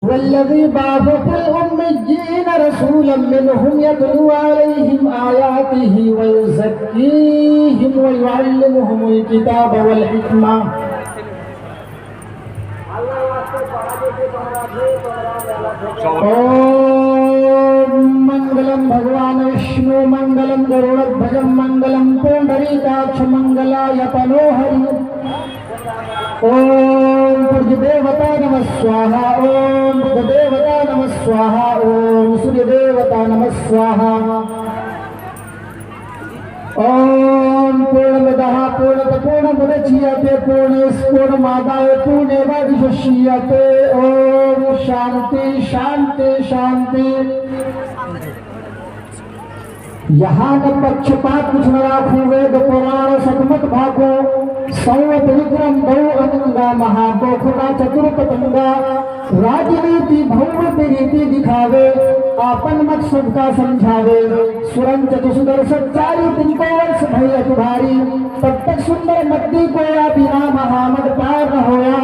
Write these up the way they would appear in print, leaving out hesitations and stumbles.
वल्लज़ी बाअसा fill उम्मिय्यीन Rasulan मिनहुम यतलू अलैहिम आयातिही व युज़क्कीहिम व युअल्लिमुहुमुल किताब वल हिकमा। ओम मंगलम भगवान विष्णु मंगलम गरुड़ध्वज मंगलम पुंडरीकाक्ष मंगलाय तनोहरि। ओम बुद्धदेवता नमः स्वाहा। ओम बुद्धदेवता नमः स्वाहा। ओम सूर्यदेवता नमः स्वाहा। ओम पूर्णमदः पूर्णत पूर्णमुदच्यते पूर्णमादाय पूर्णमेवावशिष्यते। ओम शांति शांति शांति। यहाँ न पक्षपात कुछ न राखो, वेद पुराण सतमत भागो, संवत विक्रम बहु अनंगा, महापोखरा चतुर पतंगा, राजनीति भौवत रीति दिखावे, आपन मत सबका समझावे, सुरन चतुसुदर सच्चारी तिनको वर्ष भैया तुम्हारी, तब तक सुंदर मद्दी कोया बिना महामद पार न होया,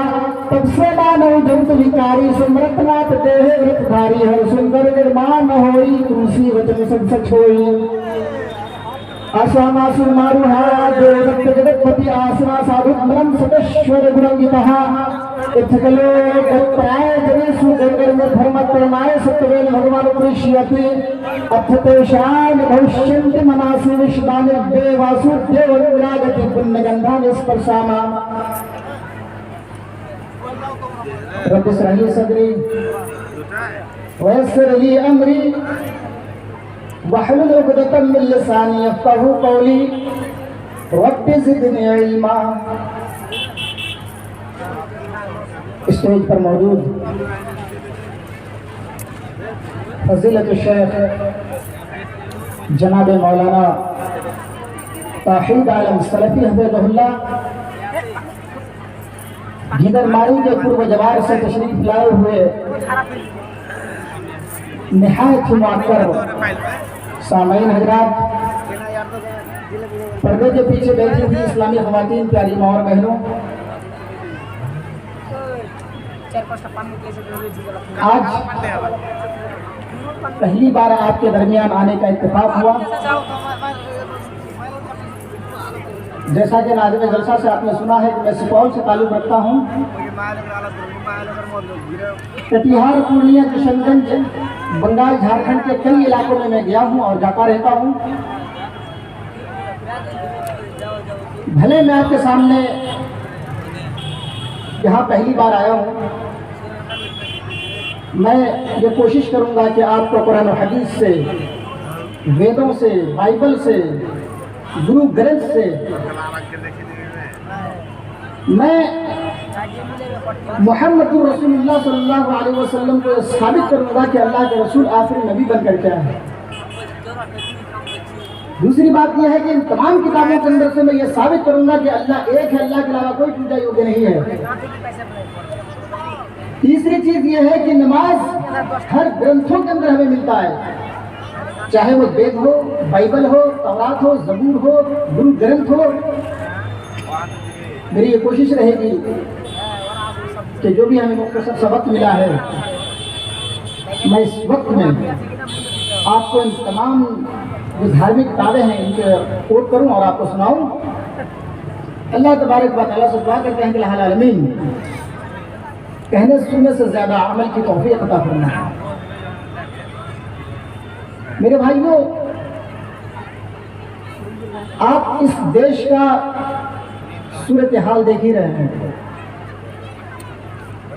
तब से मानव जंतु विकारी समृतनाथ देह व्रतधारी, हर सुंदर निर्माण न होई, तुलसी वचन सब सच होई। आश्रमासु मारुहा देवदत्त जगत्पति आसना साधु ब्रह्म सतेश्वर गुणंगितः इत्थकलो गत्राय जनेषु गंगर्म धर्म प्रणाय सत्यवेल भगवान प्रेष्यति अर्थतेषां भविष्यन्ति मनासि विश्वानि देवासु देवविरागति पुण्यगन्धानि स्पर्शामा। रब्बि इश्रह ली सदरी वयस्सिर ली अमरी वहलुल उक़दतम मिन लिसानी यफ़क़हू क़ौली रब्बि ज़िदनी इल्मा। स्टेज पर मौजूद फ़ज़ीलत शेख जनाब मौलाना तौहीद आलम सलफ़ी हफ़िज़हुल्लाह गीदरमारी के पूर्व जवार से तशरीफ लाए हुए निहायत मुअक्कर सामईन हजरात, पर्दे के पीछे बैठी हुई इस्लामी ख़वातीन, प्यारी माँ और बहनों, आज पहली बार आपके दरमियान आने का इत्तेफाक हुआ। जैसा कि नाज़िम जलसा से आपने सुना है कि मैं सुपौल से ताल्लुक़ रखता हूँ। कटिहार, पूर्णिया, किशनगंज, बंगाल, झारखंड के कई इलाकों में मैं गया हूँ और जाता रहता हूँ। भले मैं आपके सामने यहाँ पहली बार आया हूँ, मैं ये कोशिश करूँगा कि आपको कुरान और हदीस से, वेदों से, बाइबल से, गुरु ग्रंथ से मैं मुहम्मदुर रसूलुल्लाह सल्लल्लाहु अलैहि वसल्लम को साबित करूंगा कि अल्लाह के रसूल आखिरी नबी बनकर के आए हैं। दूसरी बात यह है कि इन तमाम किताबों के अंदर से मैं ये साबित करूंगा कि अल्लाह एक है, अल्लाह के अलावा कोई पूजा योग्य नहीं है। तीसरी चीज यह है कि नमाज हर ग्रंथों के अंदर हमें मिलता है, चाहे वो वेद हो, बाइबल हो, तौरात हो, ज़बूर हो, गुरु ग्रंथ हो। मेरी ये कोशिश रहेगी कि जो भी हमें मुख्तसर सा वक्त मिला है, मैं इस वक्त में आपको इन तमाम जो धार्मिक किताबें हैं इनके कोट करूं और आपको सुनाऊं। अल्लाह तबारक व तआला से दुआ करते हैं कि अल्लाह आलमीन कहने सुनने से ज़्यादा अमल की तौफीक अता फरमाए। मेरे भाइयों, आप इस देश का सूरत हाल देख ही रहे हैं।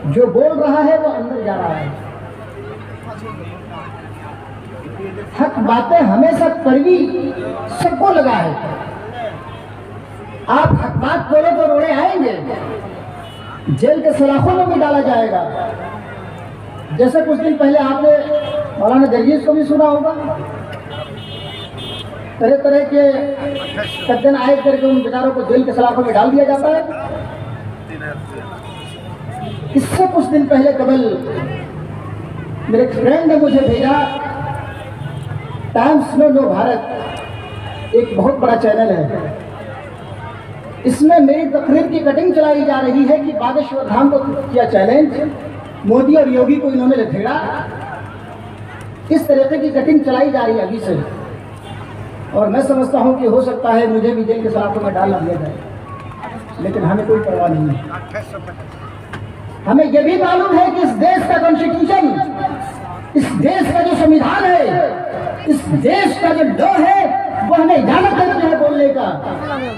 जो बोल रहा है वो अंदर जा रहा है। हक बातें हमेशा कड़वी सबको लगा है। आप हक बात बोले तो रोड़े आएंगे, जेल के सलाखों में भी डाला जाएगा। जैसे कुछ दिन पहले आपने मौलाना जरजीज को भी सुना होगा, तरह तरह के कद्दन आयत करके उन बेचारों को जेल के सलाखों में डाल दिया जाता है। इससे कुछ दिन पहले कबल मेरे फ्रेंड ने मुझे भेजा, टाइम्स नो भारत एक बहुत बड़ा चैनल है, इसमें मेरी तकरीर की कटिंग चलाई जा रही है कि बागेश्वर धाम को किया चैलेंज मोदी और योगी को इन्होंने लथेड़ा। इस तरीके की कटिंग चलाई जा रही है अभी से, और मैं समझता हूं कि हो सकता है मुझे भी जेल के सलाखों में डाल दिया जाए, लेकिन हमें कोई परवाह नहीं है। हमें यह भी मालूम है कि इस देश का कॉन्स्टिट्यूशन, इस देश का जो संविधान है, इस देश का जो लॉ है, वो हमें इजाजत देते हैं बोलने का,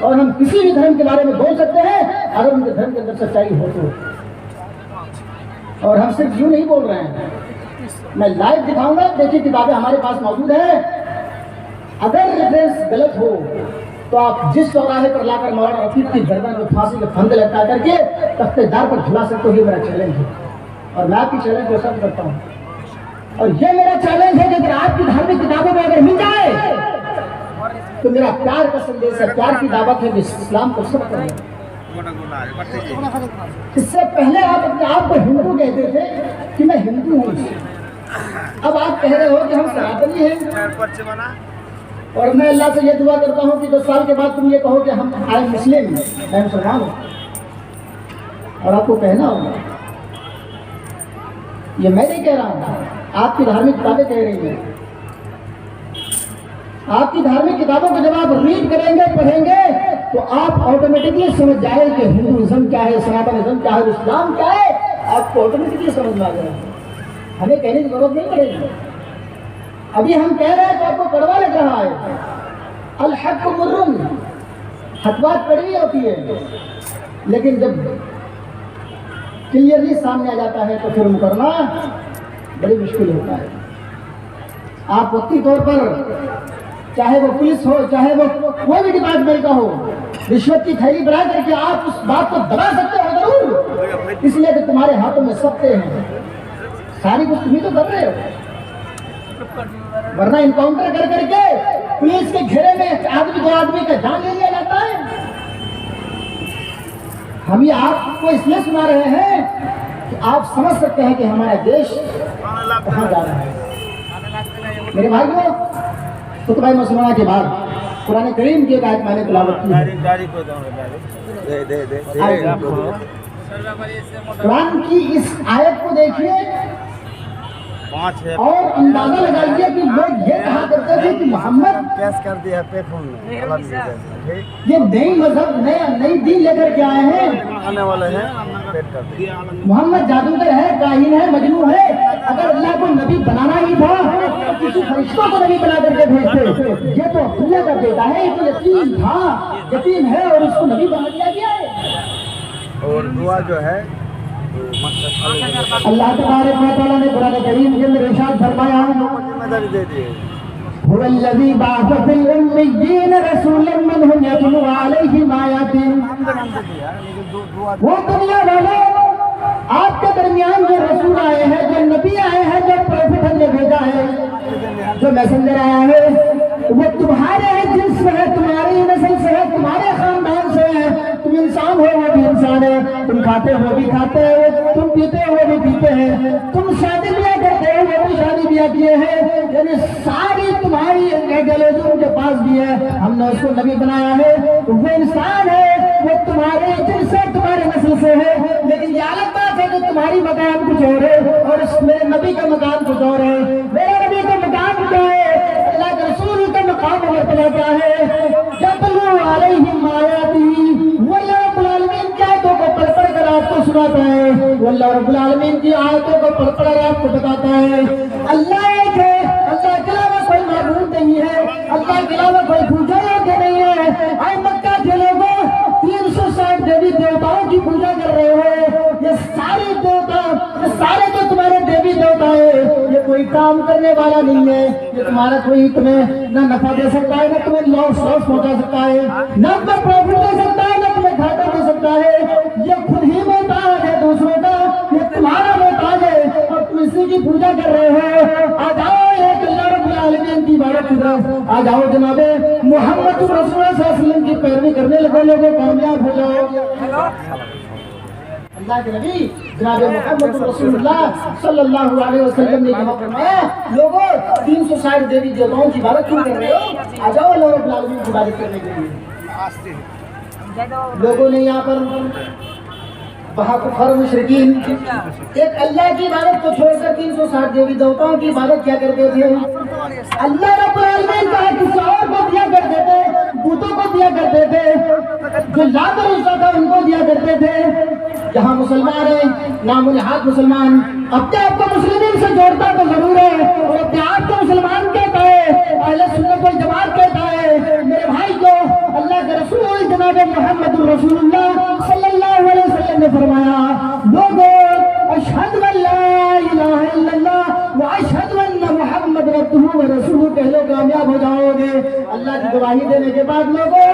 और हम किसी भी धर्म के बारे में बोल सकते हैं अगर उनके धर्म के अंदर सच्चाई हो तो। और हम सिर्फ यूं नहीं बोल रहे हैं, मैं लाइव दिखाऊंगा, देखिए किताबें हमारे पास मौजूद है। अगर रेफरेंस गलत हो तो आप जिस चौराहे पर लाकर मौलाना रफीक की गर्दन में फांसी के फंदे लटका करके तख्तेदार पर झुला सकते हो, ये मेरा चैलेंज है। और मैं आपकी चैलेंज को एक्सेप्ट करता हूँ, और ये मेरा चैलेंज है कि अगर आपकी धार्मिक किताबों में अगर मिल जाए तो मेरा प्यार का संदेश है, प्यार की दावत है कि इस्लाम को सब करें। इससे पहले आप अपने आप को हिंदू कहते थे कि मैं हिंदू हूँ, अब आप कह रहे हो कि हम सनातनी हैं। और मैं अल्लाह से ये दुआ करता हूँ कि 10 साल के बाद तुम ये कहो कि हम आई मुस्लिम, मैं मुसलमान हूँ। और आपको कहना होगा, ये मैं नहीं कह रहा हूँ, आपकी धार्मिक किताबें कह रही हैं। आपकी धार्मिक किताबों को जब आप रीड करेंगे, पढ़ेंगे, तो आप ऑटोमेटिकली समझ जाए कि हिंदुइज्म क्या है, सनातनिज्म क्या है, इस्लाम क्या है, आपको ऑटोमेटिकली समझ में आ जाएगा। हमें कहने की जरूरत नहीं पड़ेगी। अभी हम कह रहे हैं तो आपको कड़वा लग रहा है। अल हक़ मुर्रुन, हक बात कड़वी होती है, लेकिन जब क्लियरली सामने आ जाता है तो फिर मुकरना बड़ी मुश्किल होता है। आप वक्ती तौर पर, चाहे वो पुलिस हो, चाहे वो कोई भी डिपार्टमेंट का हो, रिश्वत की थैली बना करके आप उस बात को दबा सकते हो जरूर, इसलिए कि तुम्हारे हाथों में सत्ते हैं, सारी कुछ तुम्ही तो कर रहे हो। वरना इनकाउंटर कर करके पुलिस के घेरे में आदमी 2 आदमी का जान ले लिया जाता है। हम ये आपको इसलिए सुना रहे हैं कि आप समझ सकते हैं कि हमारा देश कहाँ जा रहा है। मेरे भाइयों, खुतबा मसनूआ के बाद कुरान करीम की एक आयत मैंने तिलावत की है। कुरान की इस आयत को देखिए और अंदाजा लगाइए कि लोग ये कहा करते थे कि मोहम्मद कैस कर दिया पे फोन में, ये नई मजहब, नई दीन लेकर के आए हैं, आने वाले हैं, मोहम्मद जादूगर है, काहिन है, मजनू है। अगर अल्लाह को नबी बनाना ही था तो किसी फरिश्तों को नबी बना करके भेजते। ये तो अब्दुल्ला का बेटा है, ये तो यतीम था, यतीम है और उसको नबी बना दिया गया है। और दुआ जो है अल्लाह तबारक व तआला ने कुरान करीम के अंदर इरशाद फरमाया, जिम्मेदारी दे दी है, हुवल्लज़ी बअस फिल उम्मिय्यीन रसूलन मिनहुम यतलू अलैहिम आयातिन। वो दुनिया वालों, आपके दरमियान जो रसूल आए हैं, जो नबी आए हैं, जो प्रोफेट हमने भेजा है, जो मैसेंजर आया है, वो तुम्हारे जिन्स में है, तुम्हारी नस्ल से है, तुम्हारे खानदान से है। तुम इंसान हो, वो भी इंसान है, तुम खाते हो, वो भी खाते हैं, तुम पीते हो, वो भी पीते हैं, तुम शादी ब्याह करते हो, वो भी शादी ब्याह किए हैं। यानी सारी तुम्हारी आइडियोलॉजी उनके पास भी है, हमने उसको नबी बनाया है। वो इंसान है, वो तुम्हारे जिनसे, तुम्हारे नस्ल से है, लेकिन ये अलग बात है कि तुम्हारी मकान कुछ और है और मेरे नबी का मकान कुछ और है। मेरे नबी का मकान क्या है, अल्लाह के रसूल का मकाम और पता क्या है, यतलू अलैहिम आयातिही, वो अल्लाह रब्बुल आलमीन की आयतों को पढ़ पढ़ कर आपको सुनाता है, वो अल्लाह रब्बुल आलमीन की आयतों को पढ़ पढ़ कर आपको बताता है अल्लाह एक है, अल्लाह के अलावा कोई माबूद नहीं है, अल्लाह के अलावा कोई पूजा योग्य नहीं है। आए मक्का के लोगों, 360 देवी देवताओं की पूजा कर रहे हो। ये सारे देवता, ये सारे जो तुम्हारे देवी देवता है, ये कोई काम करने वाला नहीं है। ये तुम्हारा कोई तुम्हें ना नफा दे सकता है, ना तुम्हें लॉस पहुंचा सकता है, ना तुम्हें प्रॉफिट दे सकता है, ना तुम्हें घाटा दे सकता है। ये खुद ही मोहताज है दूसरों का, ये तुम्हारा मोहताज है और तुम इसी की पूजा कर रहे हो। आ जाओ एक अल्लाह रब्बुल आलमीन की इबादत की तरफ आ जाओ, जनाबे मोहम्मद रसूलुल्लाह सल्लल्लाहु अलैहि वसल्लम की पैरवी करने लगो, लोगों कामयाब हो जाओ। अल्लाह के नबी जनाब मोहम्मद रसूलुल्लाह सल्लल्लाहु अलैहि वसल्लम ने कहा फरमाया, लोगों 360 देवी देवताओं की इबादत क्यों कर रहे हो, आ जाओ अल्लाह रब्बुल आलमीन की इबादत करने के लिए। लोगों ने यहाँ पर वहाँ कुफार मुशरिकीन एक अल्लाह की इबादत को छोड़कर 360 देवी देवताओं की इबादत क्या करते थे। अल्लाह रब्बुल आलमीन का किसी और को दिया करते थे, बूतों को दिया करते थे, जो लात और उज़्ज़ा था उनको दिया करते थे। जहाँ मुसलमान है नामुल हाथ मुसलमान अपने आप को मुस्लिम से जोड़ता तो जरूर है और अपने आप को मुसलमान कहता है, अहले सुन्नत वल जमात कहता है। मेरे भाई को अल्लाह के रसूल जनाब मोहम्मद रसूलुल्लाह सल्लल्लाहु अलैहि वसल्लम ने फरमाया, लोगों अशहदु अल्ला इलाहा इल्लल्लाह व अशहदु अन्ना मुहम्मद रसूलुहु व रसूलुहु कह लो कामयाब हो जाओगे। अल्लाह की गवाही देने के बाद लोगों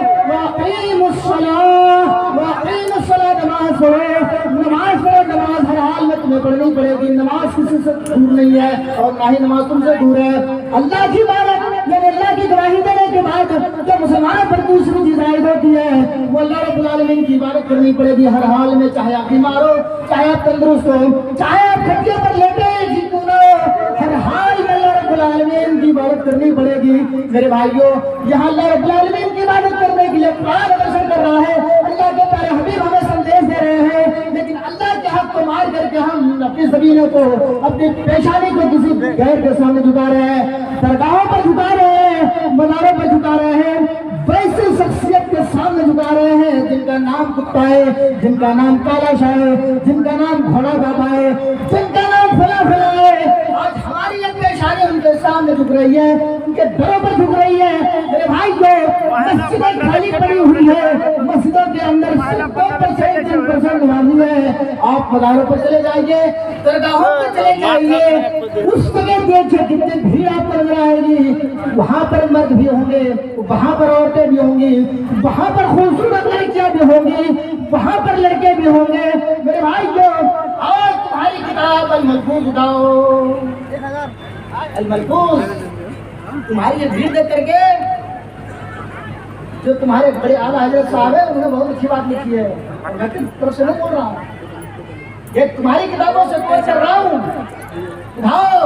नमाज पढ़ो, नमाज पढ़ो, नमाज हर हाल में तुम्हें पढ़नी पड़ेगी। नमाज किसी से दूर नहीं है और ना ही नमाज तुमसे दूर है। अल्लाह की इबादत यानी अल्लाह की गवाही देने के बाद जो मुसलमानों पर दूसरी चीज आयद होती है वो अल्लाह रब्बुल आलमीन की इबादत करनी पड़ेगी हर हाल में, चाहे आप बीमार हो, चाहे आप तंदुरुस्त हो, चाहे आप खटिया पर लेटे क्यों ना हो, हर हाल में अल्लाह रब्बुल आलमीन की इबादत करनी पड़ेगी। मेरे भाइयों, यहाँ अल्लाह रब्बुल आलमीन की इबादत करने के लिए कुरान अवसर कर रहा है, अल्लाह के प्यारे हबीब हमें संदेश दे रहे हैं, लेकिन अल्लाह के हक को मार करके हम अपनी ज़मीनों को, अपनी पेशानी को किसी गैर के सामने झुका रहे हैं, दरगाहों पर झुका रहे हैं, मज़ारों पर झुका रहे हैं, वैसे शख्सियत के सामने झुका रहे हैं जिनका नाम कुत्ता है, जिनका नाम काला शाह है, जिनका नाम घोड़ा बाबा है, जिनका नाम फला फला है। आज हमारी ये पेशानी उनके सामने झुक रही है, उनके दरों पर झुक रही है। मेरे भाई को मस्जिदें खाली पड़ी हुई है, मस्जिदों के अंदर 2% नमाज़ी है। आप मज़ारों पर चले जाइए, दरगाहों पर चले जाइए, उस जगह देखिए कितनी भीड़ आपको नजर आएगी। वहाँ पर मर्द भी होंगे, वहाँ पर औरतें भी होंगी, वहाँ पर खूबसूरत लड़कियां भी होंगी, वहाँ पर लड़के भी होंगे। मेरे भाई को आज तुम्हारी किताब अल-मलफूज उठाओ, अल-मलफूज तुम्हारी ये भीड़ देख करके जो तुम्हारे बड़े आला हजरत साहब है उन्होंने बहुत अच्छी बात लिखी है, मैं किस तरफ से नहीं बोल रहा हूँ, ये तुम्हारी किताबों से कोट कर रहा हूँ। उठाओ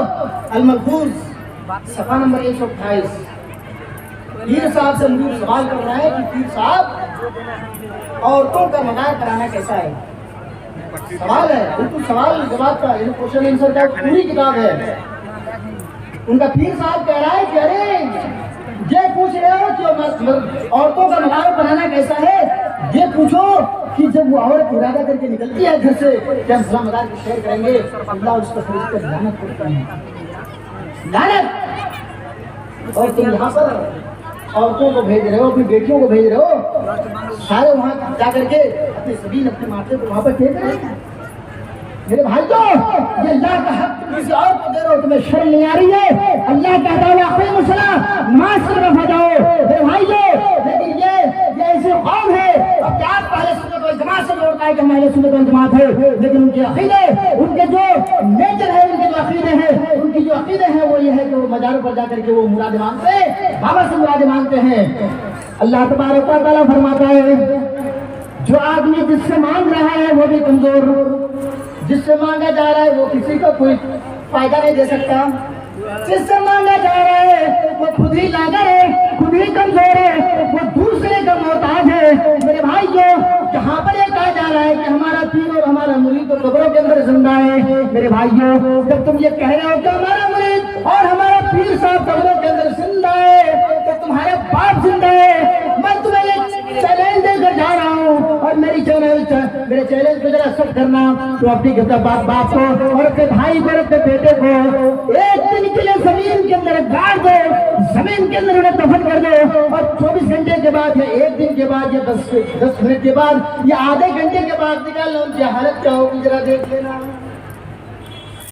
अल-मलफूज सफा नंबर 128। पीर साहब से मुझे सवाल कर रहा है कि पीर साहब औरतों का मज़ार कराना कैसा है। सवाल है, बिल्कुल सवाल जवाब का क्वेश्चन आंसर का पूरी किताब है। उनका पीर साहब कह रहा है कि अरे ये पूछ रहे हो कि औरतों का मज़ार बनाना कैसा है, ये पूछो कि जब वो औरत इरादा करके निकलती है घर से कि हम फलां मज़ार की सैर करेंगे, अल्लाह उसको फिर उस पर लानत करता है, लानत। और तुम यहाँ पर औरतों को भेज रहे हो, अपनी बेटियों को भेज रहे हो, सारे वहाँ जा करके अपने सभी अपने माथे को वहाँ पर टेक रहे हैं। मेरे भाई तो ये अल्लाह का हक तुम किसी और को दे रहे हो, तुम्हें शर्म नहीं आ रही है। अल्लाह कहता है नमाज से रफा जाओ। मेरे भाई लेकिन ये ऐसे कौम है, अब क्या पहले सुन्नत वल जमात से जोड़ता है कि हमारे सुन्नत वल जमात है, लेकिन उनके अकीदे, उनके जो नेचर है, उनके जो अकीदे हैं, उनकी जो अकीदे हैं वो ये है कि वो मज़ारों पर जाकर के वो मुराद मांगते हैं, बाबा से मुराद मांगते हैं। अल्लाह तबारक व तआला फरमाता है जो आदमी जिससे मांग रहा है वो भी कमजोर, जिससे मांगा जा रहा है वो किसी को कोई फायदा नहीं दे सकता, जिससे मांगा जा रहा है वो खुद ही लागर है, खुद ही कमजोर है, वो दूसरे का मोहताज है। मेरे भाई जहाँ पर ये कहा जा रहा है कि हमारा पीर और हमारा मुरीद तो कब्रों के अंदर जिंदा है, मेरे भाइयों जब तुम ये कह रहे हो कि हमारा मुरीद और हमारा पीर साहब कब्रों के अंदर जिंदा है तो तुम्हारा बाप जिंदा है, मैं तुम्हें ये चैलेंज देकर जा रहा हूँ। और मेरे चैलेंज को जरा एक्सेप्ट करना, तो अपनी बाप को और अपने भाई को और अपने बेटे को एक दिन के लिए जमीन के अंदर गाड़ दो, जमीन के अंदर उन्हें दफन कर दो, और 24 घंटे के बाद या एक दिन के बाद या 10 मिनट के बाद या आधे घंटे के बाद निकाल लो, उनकी हालत क्या होगी जरा देख लेना।